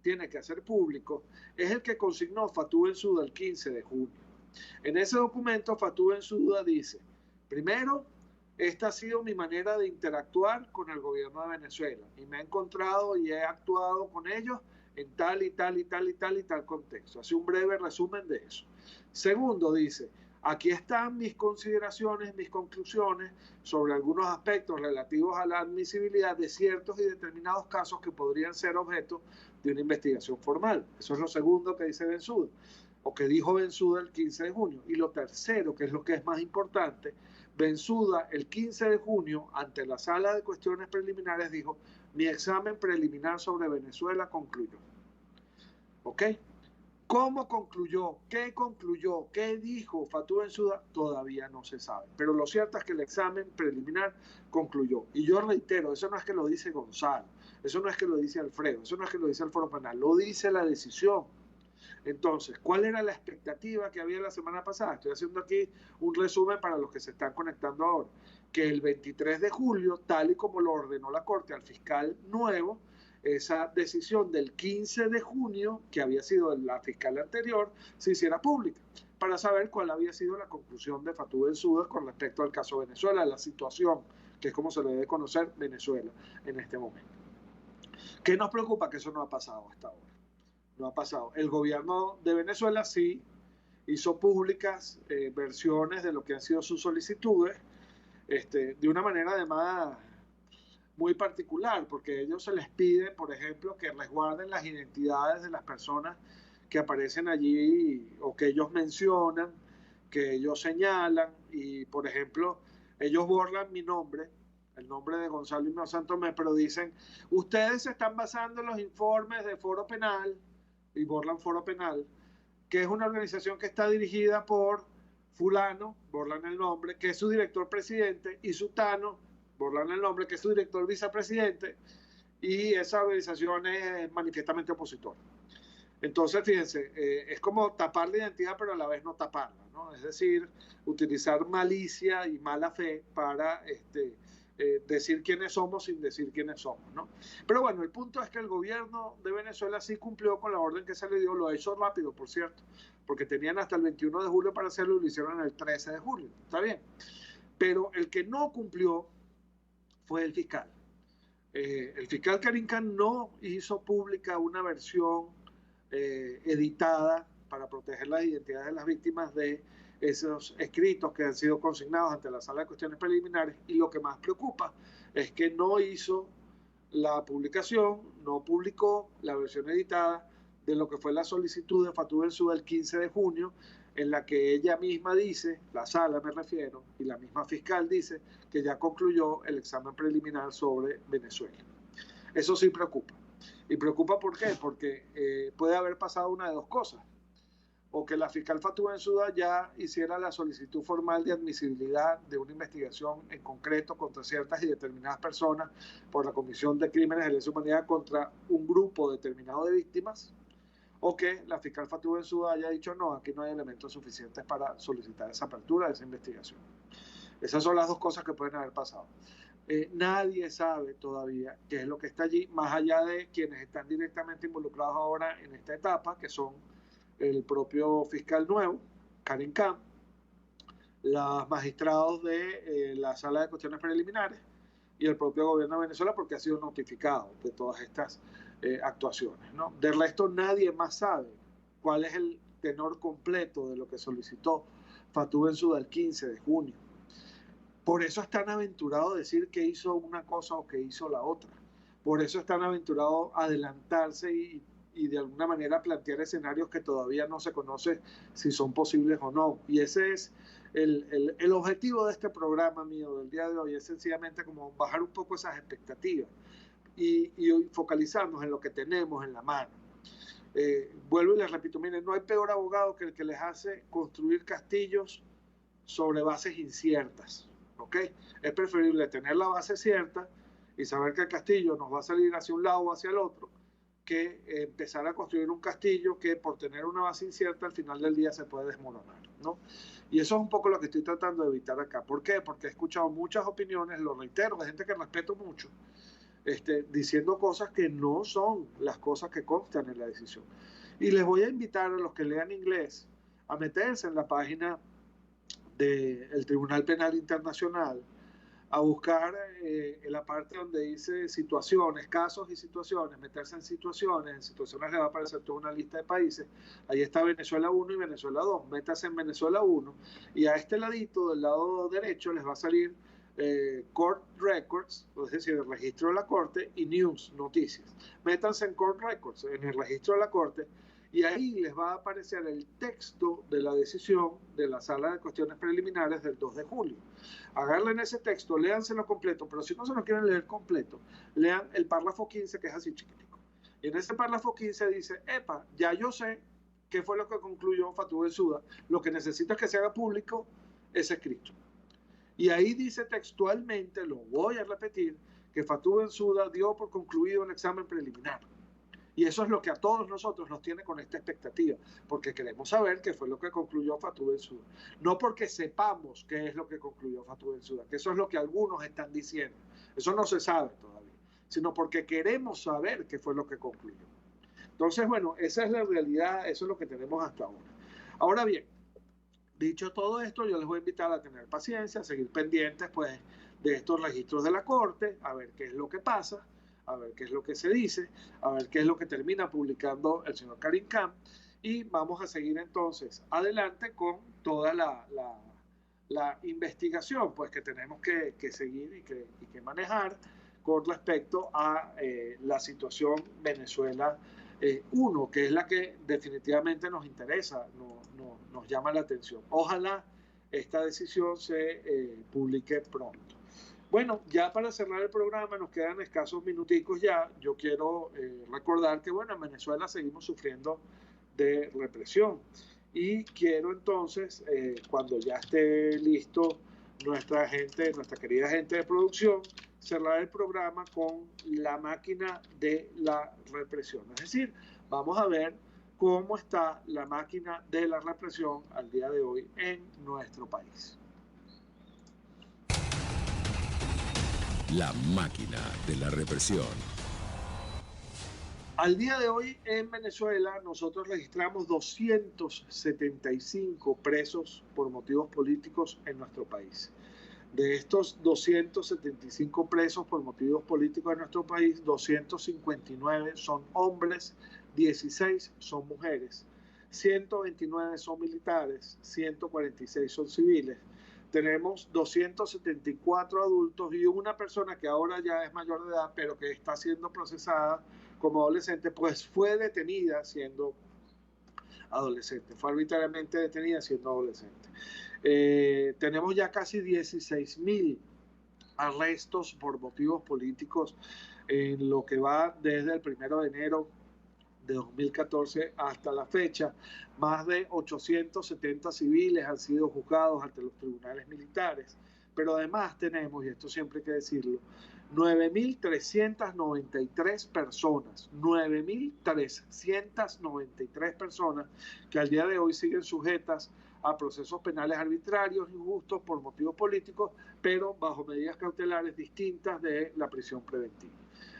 S3: tiene que hacer público, es el que consignó Fatou Bensouda el 15 de junio. En ese documento, Fatou Bensouda dice: primero, esta ha sido mi manera de interactuar con el gobierno de Venezuela y me he encontrado y he actuado con ellos en tal y tal y tal y tal y tal contexto. Hace un breve resumen de eso. Segundo, dice: aquí están mis consideraciones, mis conclusiones sobre algunos aspectos relativos a la admisibilidad de ciertos y determinados casos que podrían ser objeto de una investigación formal. Eso es lo segundo que dice Bensouda, o que dijo Bensouda el 15 de junio. Y lo tercero, que es lo que es más importante, Bensouda el 15 de junio, ante la Sala de Cuestiones Preliminares, dijo: mi examen preliminar sobre Venezuela concluyó. ¿Ok? ¿Cómo concluyó? ¿Qué concluyó? ¿Qué dijo Fatou Bensouda? Todavía no se sabe. Pero lo cierto es que el examen preliminar concluyó. Y yo reitero, eso no es que lo dice Gonzalo, eso no es que lo dice Alfredo, eso no es que lo dice el Foro Penal, lo dice la decisión. Entonces, ¿cuál era la expectativa que había la semana pasada? Estoy haciendo aquí un resumen para los que se están conectando ahora. Que el 23 de julio, tal y como lo ordenó la Corte al fiscal nuevo, esa decisión del 15 de junio, que había sido la fiscal anterior, se hiciera pública, para saber cuál había sido la conclusión de Fatou Bensouda con respecto al caso Venezuela, la situación, que es como se le debe conocer Venezuela en este momento. ¿Qué nos preocupa? Que eso no ha pasado hasta ahora. No ha pasado. El gobierno de Venezuela sí hizo públicas versiones de lo que han sido sus solicitudes, de una manera además muy particular, porque a ellos se les pide, por ejemplo, que resguarden las identidades de las personas que aparecen allí o que ellos mencionan, que ellos señalan, y por ejemplo, ellos borran mi nombre, el nombre de Gonzalo Himno Santomé, pero dicen: ustedes se están basando en los informes de Foro Penal, y borran Foro Penal, que es una organización que está dirigida por fulano, borran el nombre, que es su director presidente, y sutano, borran el nombre, que es su director vicepresidente, y esa organización es manifiestamente opositora. Entonces, fíjense, es como tapar la identidad, pero a la vez no taparla, ¿no? Es decir, utilizar malicia y mala fe para decir quiénes somos sin decir quiénes somos, ¿no? Pero bueno, el punto es que el gobierno de Venezuela sí cumplió con la orden que se le dio, lo hizo rápido, por cierto, porque tenían hasta el 21 de julio para hacerlo y lo hicieron el 13 de julio, está bien. Pero el que no cumplió fue el fiscal. El fiscal Karim Khan no hizo pública una versión editada para proteger las identidades de las víctimas de esos escritos que han sido consignados ante la Sala de Cuestiones Preliminares, y lo que más preocupa es que no hizo la publicación, no publicó la versión editada de lo que fue la solicitud de Fatou Bensouda el 15 de junio, en la que ella misma dice, la sala me refiero, y la misma fiscal dice que ya concluyó el examen preliminar sobre Venezuela. Eso sí preocupa. ¿Y preocupa por qué? Porque puede haber pasado una de dos cosas. o que la fiscal Fatou Bensouda ya hiciera la solicitud formal de admisibilidad de una investigación en concreto contra ciertas y determinadas personas por la comisión de crímenes de lesa humanidad contra un grupo determinado de víctimas, o que la fiscal Fatou Bensouda haya dicho no, aquí no hay elementos suficientes para solicitar esa apertura de esa investigación. Esas son las dos cosas que pueden haber pasado. Nadie sabe todavía qué es lo que está allí, más allá de quienes están directamente involucrados ahora en esta etapa, que son el propio fiscal nuevo, Karim Khan, los magistrados de la Sala de Cuestiones Preliminares y el propio gobierno de Venezuela, porque ha sido notificado de todas estas actuaciones, ¿no? De resto, nadie más sabe cuál es el tenor completo de lo que solicitó Fatou Bensouda el 15 de junio. Por eso es tan aventurado decir que hizo una cosa o que hizo la otra. Por eso es tan aventurado adelantarse y de alguna manera plantear escenarios que todavía no se conoce si son posibles o no. Y ese es el objetivo de este programa mío del día de hoy, es sencillamente como bajar un poco esas expectativas y focalizarnos en lo que tenemos en la mano. Vuelvo y les repito, miren, no hay peor abogado que el que les hace construir castillos sobre bases inciertas. ¿Okay? Es preferible tener la base cierta y saber que el castillo nos va a salir hacia un lado o hacia el otro, que empezar a construir un castillo que por tener una base incierta al final del día se puede desmoronar, ¿no? Y eso es un poco lo que estoy tratando de evitar acá. ¿Por qué? Porque he escuchado muchas opiniones, lo reitero, de gente que respeto mucho, diciendo cosas que no son las cosas que constan en la decisión. Y les voy a invitar a los que lean inglés a meterse en la página del Tribunal Penal Internacional, a buscar en la parte donde dice situaciones, casos y situaciones, meterse en situaciones les va a aparecer toda una lista de países. Ahí está Venezuela 1 y Venezuela 2, métase en Venezuela 1 y a este ladito, del lado derecho, les va a salir Court Records, es decir, el registro de la Corte, y News, noticias. Métanse en Court Records, en el registro de la Corte, y ahí les va a aparecer el texto de la decisión de la Sala de Cuestiones Preliminares del 2 de julio. Agarren ese texto, léanselo completo, pero si no se lo quieren leer completo, lean el párrafo 15, que es así chiquitico. Y en ese párrafo 15 dice, epa, ya yo sé qué fue lo que concluyó Fatou Bensouda, lo que necesito es que se haga público ese escrito. Y ahí dice textualmente, lo voy a repetir, que Fatou Bensouda dio por concluido el examen preliminar. Y eso es lo que a todos nosotros nos tiene con esta expectativa, porque queremos saber qué fue lo que concluyó Fatou Bensouda. No porque sepamos qué es lo que concluyó Fatou Bensouda, que eso es lo que algunos están diciendo. Eso no se sabe todavía, sino porque queremos saber qué fue lo que concluyó. Entonces, bueno, esa es la realidad, eso es lo que tenemos hasta ahora. Ahora bien, dicho todo esto, yo les voy a invitar a tener paciencia, a seguir pendientes pues, de estos registros de la Corte, a ver qué es lo que pasa, a ver qué es lo que se dice, a ver qué es lo que termina publicando el señor Karim Khan, y vamos a seguir entonces adelante con toda la investigación pues, que tenemos que seguir y que manejar con respecto a la situación Venezuela 1, que es la que definitivamente nos interesa, nos llama la atención. Ojalá esta decisión se publique pronto. Bueno, ya para cerrar el programa, nos quedan escasos minuticos ya. Yo quiero recordar que, bueno, en Venezuela seguimos sufriendo de represión. Y quiero entonces, cuando ya esté listo nuestra querida gente de producción, cerrar el programa con la máquina de la represión. Es decir, vamos a ver cómo está la máquina de la represión al día de hoy en nuestro país.
S1: La máquina de la represión.
S3: Al día de hoy en Venezuela nosotros registramos 275 presos por motivos políticos en nuestro país. De estos 275 presos por motivos políticos en nuestro país, 259 son hombres, 16 son mujeres, 129 son militares, 146 son civiles. Tenemos 274 adultos y una persona que ahora ya es mayor de edad, pero que está siendo procesada como adolescente, pues fue detenida siendo adolescente, fue arbitrariamente detenida siendo adolescente. Tenemos ya casi 16.000 arrestos por motivos políticos en lo que va desde el 1 de enero de 2014 hasta la fecha. Más de 870 civiles han sido juzgados ante los tribunales militares, pero además tenemos, y esto siempre hay que decirlo, 9.393 personas, 9.393 personas que al día de hoy siguen sujetas a procesos penales arbitrarios, injustos, por motivos políticos, pero bajo medidas cautelares distintas de la prisión preventiva.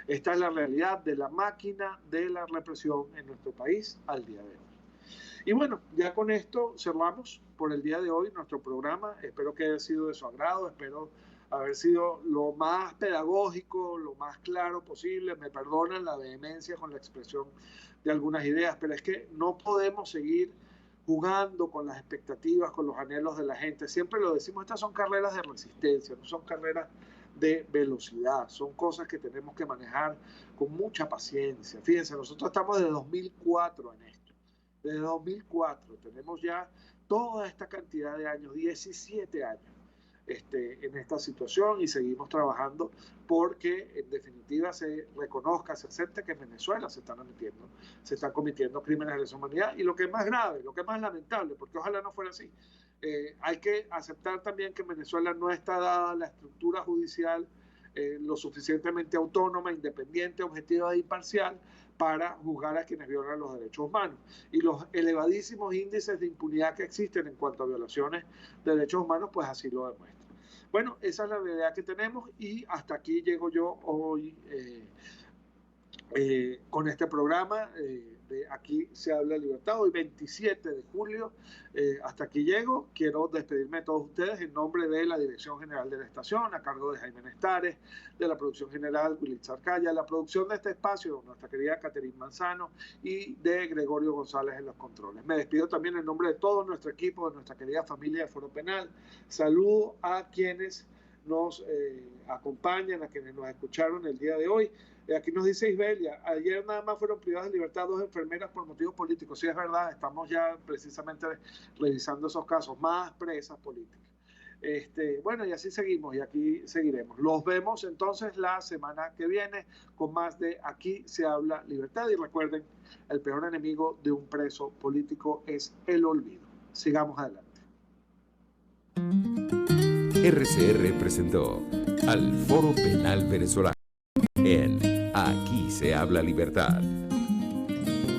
S3: Esta es la realidad de la máquina de la represión en nuestro país al día de hoy. Y bueno, ya con esto cerramos por el día de hoy nuestro programa. Espero que haya sido de su agrado, espero haber sido lo más pedagógico, lo más claro posible. Me perdonan la vehemencia con la expresión de algunas ideas, pero es que no podemos seguir jugando con las expectativas, con los anhelos de la gente. Siempre lo decimos, estas son carreras de resistencia, no son carreras de velocidad, son cosas que tenemos que manejar con mucha paciencia. Fíjense, nosotros estamos desde 2004 en esto, desde 2004, tenemos ya toda esta cantidad de años, 17 años en esta situación, y seguimos trabajando porque en definitiva se reconozca, se acepte que en Venezuela se están cometiendo crímenes de lesa humanidad, y lo que es más grave, lo que es más lamentable, porque ojalá no fuera así, hay que aceptar también que en Venezuela no está dada la estructura judicial lo suficientemente autónoma, independiente, objetiva e imparcial para juzgar a quienes violan los derechos humanos. Y los elevadísimos índices de impunidad que existen en cuanto a violaciones de derechos humanos, pues así lo demuestran. Bueno, esa es la realidad que tenemos, y hasta aquí llego yo hoy con este programa de Aquí se habla libertad, hoy 27 de julio. Hasta aquí llego. Quiero despedirme de todos ustedes en nombre de la Dirección General de la Estación, a cargo de Jaime Nestares, de la producción general Willy Zarcaya, la producción de este espacio, nuestra querida Caterine Manzano, y de Gregorio González en los controles. Me despido también en nombre de todo nuestro equipo, de nuestra querida familia de Foro Penal. Saludo a quienes nos acompañan, a quienes nos escucharon el día de hoy. Aquí nos dice Isbelia, ayer nada más fueron privadas de libertad 2 enfermeras por motivos políticos. Sí, es verdad, estamos ya precisamente revisando esos casos, más presas políticas. Bueno, y así seguimos, y aquí seguiremos. Los vemos entonces la semana que viene con más de Aquí se habla libertad. Y recuerden, el peor enemigo de un preso político es el olvido. Sigamos adelante.
S1: RCR presentó al Foro Penal Venezolano en Aquí se habla libertad.